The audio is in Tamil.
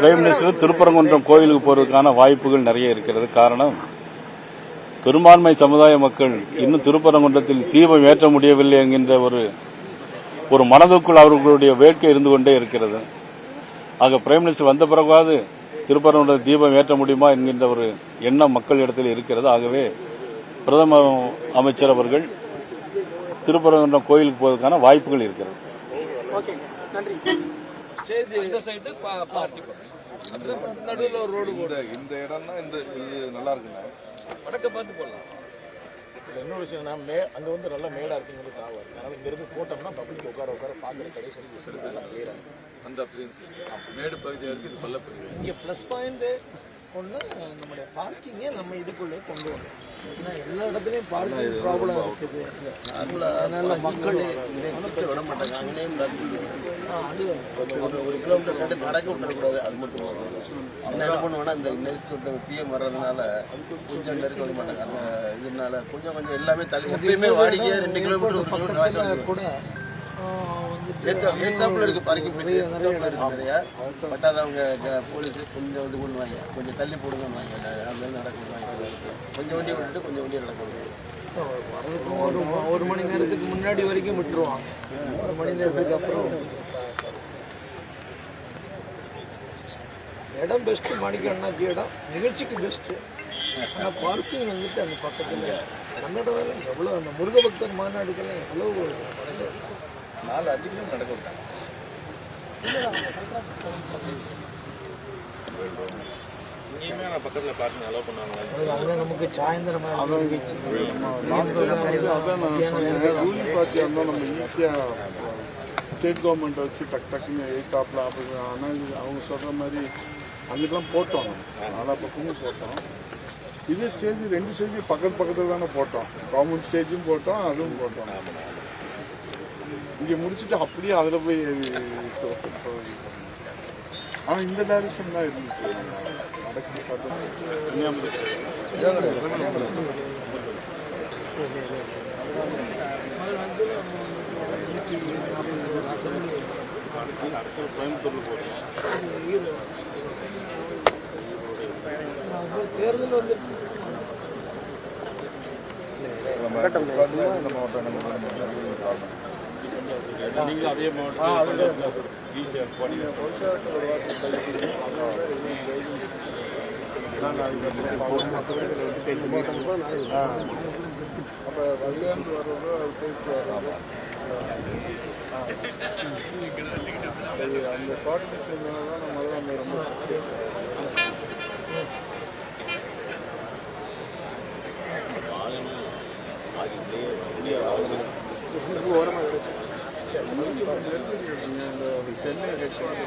பிரைம் மினிஸ்டர் திருப்பரங்குன்றம் கோயிலுக்கு போறதுக்கான வாய்ப்புகள் நிறைய இருக்கிறது. காரணம், பெரும்பான்மை சமுதாய மக்கள் இன்னும் திருப்பரங்குன்றத்தில் தீபம் ஏற்ற முடியவில்லை என்கின்ற ஒரு மனதுக்குள் அவர்களுடைய வேட்கை இருந்து கொண்டே இருக்கிறது. ஆக பிரைம் மினிஸ்டர் வந்த பிறகாவது திருப்பரங்குன்ற தீபம் ஏற்ற முடியுமா என்கின்ற ஒரு எண்ணம் மக்கள் இடத்தில் இருக்கிறது. ஆகவே பிரதம அமைச்சர் அவர்கள் திருப்பரங்குன்றம் கோயிலுக்கு போவதற்கான வாய்ப்புகள் இருக்கிறது. இந்த இடம்னா இது நல்லா இருக்குண்ணா, வடக்க பார்த்து போடலாம். இன்னொரு விஷயம்னா அங்கே வந்து நல்லா மேடாக இருக்குங்கிறது தாவா இருக்கு. அதனால் இங்கேருந்து போட்டோம்னா பப்ளிக் உட்கார பார்க்குற கடைசி அந்த மேடு பகுதியாக இருக்குது, இது பள்ள பகுதி. இங்கே ப்ளஸ் பாயிண்ட் ஒன்று நம்முடைய பார்க்கிங்கே நம்ம இதுக்குள்ளே கொண்டு வரோம். ஏன்னா எல்லா இடத்துலையும் பார்க்கிங் ப்ராப்ளம் இருக்குது. அதனால மக்கள் விட மாட்டாங்க. அங்கேயும் அது ஒரு கிலோமீட்டர் நடக்க விடக்கூடாது. அது மட்டும் என்ன பண்ணுவோம்னா இந்த நெருக்கி பிஎம் வர்றதுனால கொஞ்சம் நெருக்க விட மாட்டாங்க. அந்த இதனால கொஞ்சம் எல்லாமே தள்ளி எப்பயுமே வாடிக்கையாக 2 கிலோமீட்டர் கூட ஏத்தாப்புல இருக்கு பார்க்கிங் பிளேஸ் நிறைய. பட் அதை அவங்க போலீஸ் கொஞ்சம் இது பண்ணுவாங்க, கொஞ்சம் தள்ளி போடுங்க அது நடக்க விடுவாங்க. கொஞ்சம் வண்டியை விட்டுட்டு கொஞ்சம் வண்டியை நடக்க விடுவாங்க. ஒரு மணி நேரத்துக்கு முன்னாடி வரைக்கும் விட்டுருவாங்க. ஒரு மணி நேரத்துக்கு அப்புறம் இடம் பெஸ்ட்டு. மாணிக்க அண்ணாச்சி இடம் நிகழ்ச்சிக்கு பெஸ்ட்டு. ஆனால் பார்க்கிங் வந்துட்டு அந்த பக்கத்தில் அந்த இடம் எவ்வளோ அந்த முருக பக்தர் மாநாடுக்கெல்லாம் எவ்வளோ 4-5 கிலோமீட்டர் நடக்க விட்டாங்க. இங்கேயுமே நான் பக்கத்தில் பார்க்கிங் அலோவ் பண்ணுவாங்க. அங்கே நமக்கு சாயந்தரம் ரூல் பார்த்தியா இருந்தால் நம்ம ஈஸியாக ஸ்டேட் கவர்மெண்ட்டை வச்சு டக்குன்னு எயித்தாப்பில் அப்படி. ஆனால் அவங்க சொல்கிற மாதிரி அங்கெல்லாம் போட்டோம், நாலா பக்கமும் போட்டோம். இதே ஸ்டேஜ் 2 ஸ்டேஜ் பக்கத்தில் தானே போட்டோம். கவர்மெண்ட் ஸ்டேஜும் போட்டோம், அதுவும் போட்டோம். இங்கே முடிச்சுட்டு அப்படியே அதில் போய் ஆனால் இந்த டைரக்ஷன் தான் இருந்துச்சு. நடக்குது தேர்தல் வந்து நீங்களும் அதே மாவட்டத்தில் அப்போ வழியாண்டு வர்றதோ பேசுவார். அந்த கோஆர்டினேஷன் தான் நம்ம முதல்ல ரொம்ப சென்னை ஹெச்ஆர்